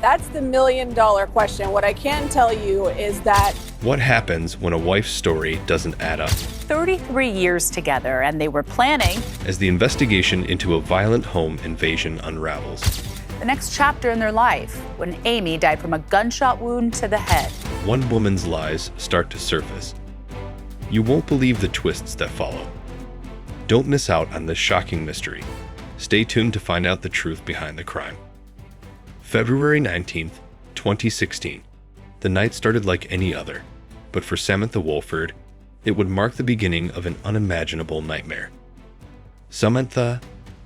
That's the million-dollar question. What I can tell you is that What happens when a wife's story doesn't add up? 33 years together, and they were planning As the investigation into a violent home invasion unravels, the next chapter in their life when Amy died from a gunshot wound to the head. one woman's lies start to surface. You won't believe the twists that follow. Don't miss out on this shocking mystery. Stay tuned to find out the truth behind the crime. February 19th, 2016. The night started like any other, but for Samantha Wolford, it would mark the beginning of an unimaginable nightmare. Samantha,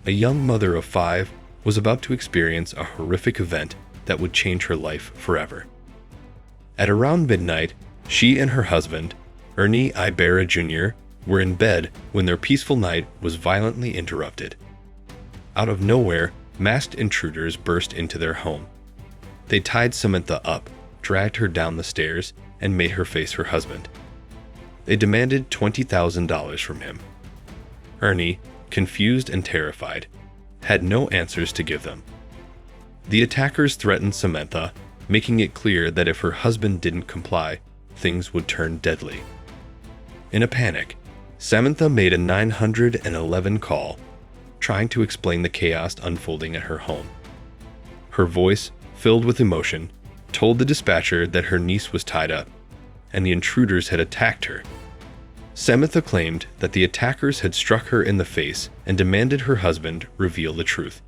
a young mother of 5, was about to experience a horrific event that would change her life forever. At around midnight, she and her husband, Ernie Ibarra Jr., were in bed when their peaceful night was violently interrupted. Out of nowhere, masked intruders burst into their home. They tied Samantha up, dragged her down the stairs, and made her face her husband. They demanded $20,000 from him. Ernie, confused and terrified, had no answers to give them. The attackers threatened Samantha, making it clear that if her husband didn't comply, things would turn deadly. In a panic, Samantha made a 911 call, trying to explain the chaos unfolding at her home. Her voice, filled with emotion, told the dispatcher that her niece was tied up, and the intruders had attacked her. Samantha claimed that the attackers had struck her in the face and demanded her husband reveal the truth.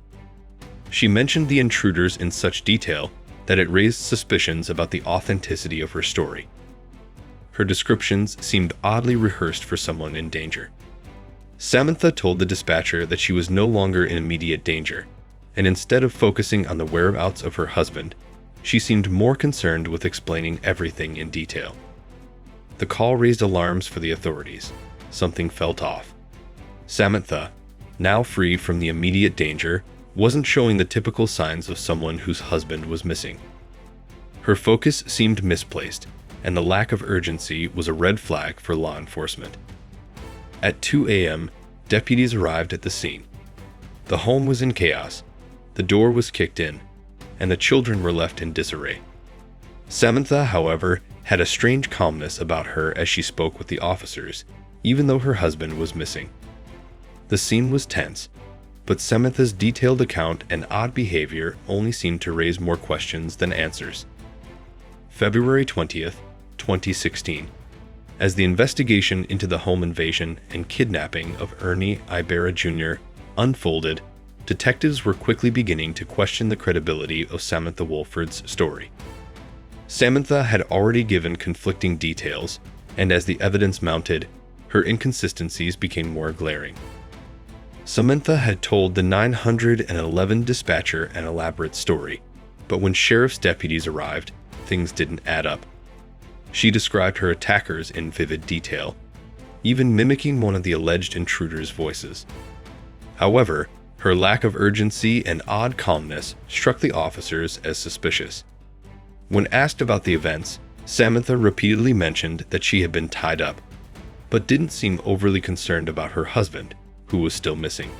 She mentioned the intruders in such detail that it raised suspicions about the authenticity of her story. Her descriptions seemed oddly rehearsed for someone in danger. Samantha told the dispatcher that she was no longer in immediate danger, and instead of focusing on the whereabouts of her husband, she seemed more concerned with explaining everything in detail. The call raised alarms for the authorities. Something felt off. Samantha, now free from the immediate danger, wasn't showing the typical signs of someone whose husband was missing. Her focus seemed misplaced, and the lack of urgency was a red flag for law enforcement. At 2 a.m., deputies arrived at the scene. The home was in chaos, the door was kicked in, and the children were left in disarray. Samantha, however, had a strange calmness about her as she spoke with the officers, even though her husband was missing. The scene was tense, but Samantha's detailed account and odd behavior only seemed to raise more questions than answers. February 20th, 2016. As the investigation into the home invasion and kidnapping of Ernie Ibarra Jr. unfolded, detectives were quickly beginning to question the credibility of Samantha Wolford's story. Samantha had already given conflicting details, and as the evidence mounted, her inconsistencies became more glaring. Samantha had told the 911 dispatcher an elaborate story, but when sheriff's deputies arrived, things didn't add up. She described her attackers in vivid detail, even mimicking one of the alleged intruders' voices. However, her lack of urgency and odd calmness struck the officers as suspicious. When asked about the events, Samantha repeatedly mentioned that she had been tied up, but didn't seem overly concerned about her husband, who was still missing.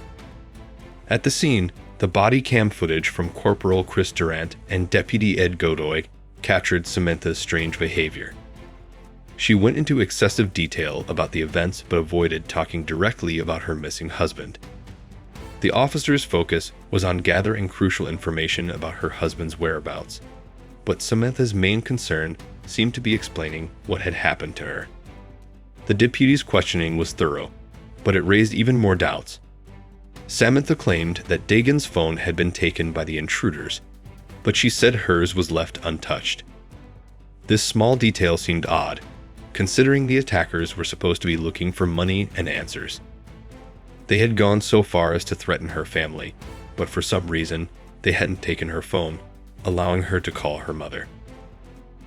At the scene, the body cam footage from Corporal Chris Durant and Deputy Ed Godoy captured Samantha's strange behavior. She went into excessive detail about the events but avoided talking directly about her missing husband. The officer's focus was on gathering crucial information about her husband's whereabouts, but Samantha's main concern seemed to be explaining what had happened to her. The deputy's questioning was thorough, but it raised even more doubts. Samantha claimed that Dagan's phone had been taken by the intruders, but she said hers was left untouched. This small detail seemed odd, considering the attackers were supposed to be looking for money and answers. They had gone so far as to threaten her family, but for some reason, they hadn't taken her phone, allowing her to call her mother.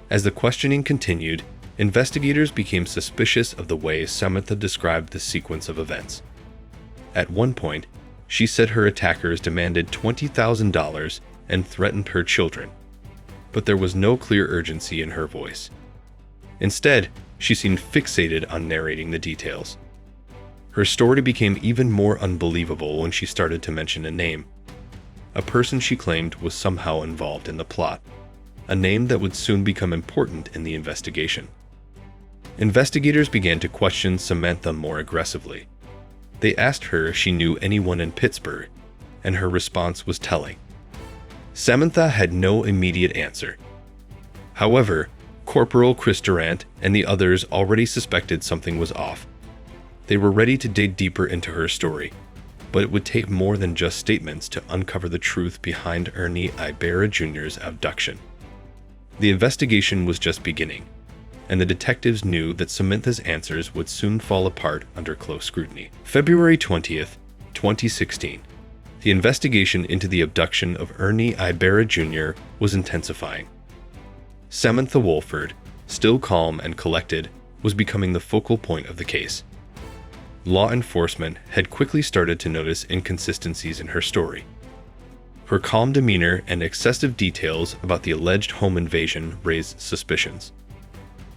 As the questioning continued, investigators became suspicious of the way Samantha described the sequence of events. At one point, she said her attackers demanded $20,000 and threatened her children, but there was no clear urgency in her voice. Instead, she seemed fixated on narrating the details. Her story became even more unbelievable when she started to mention a name. a person she claimed was somehow involved in the plot, a name that would soon become important in the investigation. Investigators began to question Samantha more aggressively. They asked her if she knew anyone in Pittsburgh, and her response was telling. Samantha had no immediate answer. However, Corporal Chris Durant and the others already suspected something was off. They were ready to dig deeper into her story, but it would take more than just statements to uncover the truth behind Ernie Ibarra Jr.'s abduction. The investigation was just beginning, and the detectives knew that Samantha's answers would soon fall apart under close scrutiny. February 20th, 2016. The investigation into the abduction of Ernie Ibarra Jr. was intensifying. Samantha Wolford, still calm and collected, was becoming the focal point of the case. Law enforcement had quickly started to notice inconsistencies in her story. Her calm demeanor and excessive details about the alleged home invasion raised suspicions.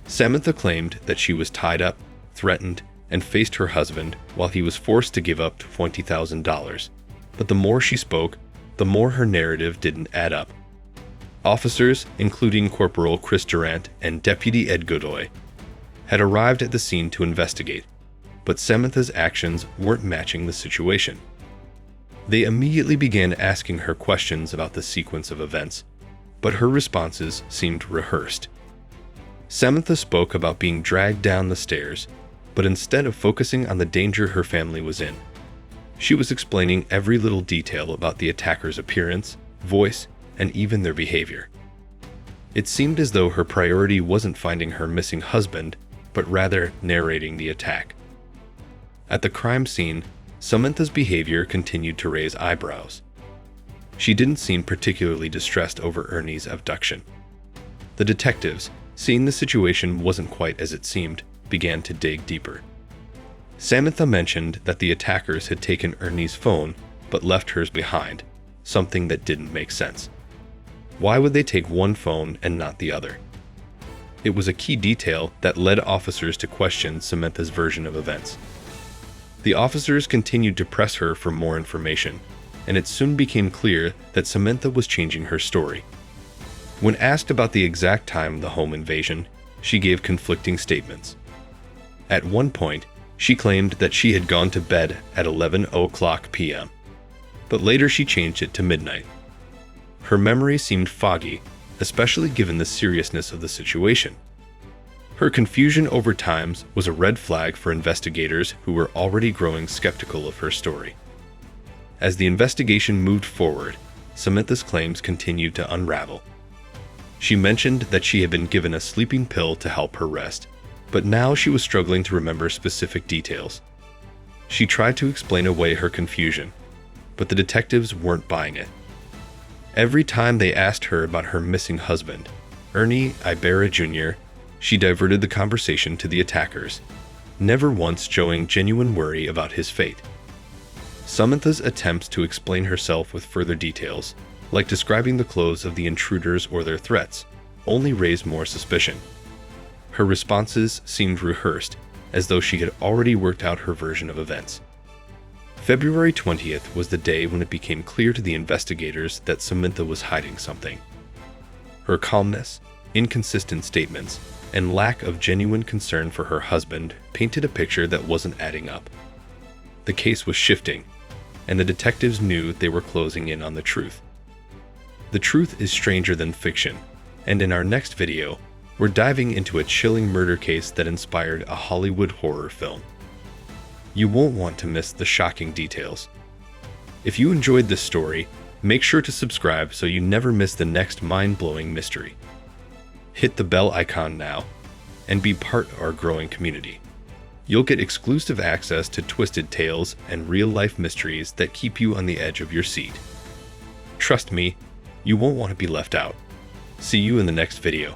Samantha claimed that she was tied up, threatened, and faced her husband while he was forced to give up $20,000. But the more she spoke, the more her narrative didn't add up. Officers, including Corporal Chris Durant and Deputy Ed Godoy, had arrived at the scene to investigate, but Samantha's actions weren't matching the situation. They immediately began asking her questions about the sequence of events, but her responses seemed rehearsed. Samantha spoke about being dragged down the stairs, but instead of focusing on the danger her family was in, she was explaining every little detail about the attacker's appearance, voice, and even their behavior. It seemed as though her priority wasn't finding her missing husband, but rather narrating the attack. At the crime scene, Samantha's behavior continued to raise eyebrows. She didn't seem particularly distressed over Ernie's abduction. The detectives, seeing the situation wasn't quite as it seemed, began to dig deeper. Samantha mentioned that the attackers had taken Ernie's phone but left hers behind, something that didn't make sense. Why would they take one phone and not the other? It was a key detail that led officers to question Samantha's version of events. The officers continued to press her for more information, and it soon became clear that Samantha was changing her story. When asked about the exact time of the home invasion, she gave conflicting statements. At one point, she claimed that she had gone to bed at 11:00 p.m., but later she changed it to midnight. Her memory seemed foggy, especially given the seriousness of the situation. Her confusion over times was a red flag for investigators who were already growing skeptical of her story. As the investigation moved forward, Samantha's claims continued to unravel. She mentioned that she had been given a sleeping pill to help her rest, but now she was struggling to remember specific details. She tried to explain away her confusion, but the detectives weren't buying it. Every time they asked her about her missing husband, Ernie Ibarra Jr., she diverted the conversation to the attackers, never once showing genuine worry about his fate. Samantha's attempts to explain herself with further details, like describing the clothes of the intruders or their threats, only raised more suspicion. Her responses seemed rehearsed, as though she had already worked out her version of events. February 20th was the day when it became clear to the investigators that Samantha was hiding something. Her calmness, inconsistent statements, and lack of genuine concern for her husband painted a picture that wasn't adding up. The case was shifting, and the detectives knew they were closing in on the truth. The truth is stranger than fiction, and in our next video, we're diving into a chilling murder case that inspired a Hollywood horror film. You won't want to miss the shocking details. If you enjoyed this story, make sure to subscribe so you never miss the next mind-blowing mystery. Hit the bell icon now and be part of our growing community. You'll get exclusive access to twisted tales and real-life mysteries that keep you on the edge of your seat. Trust me, you won't want to be left out. See you in the next video.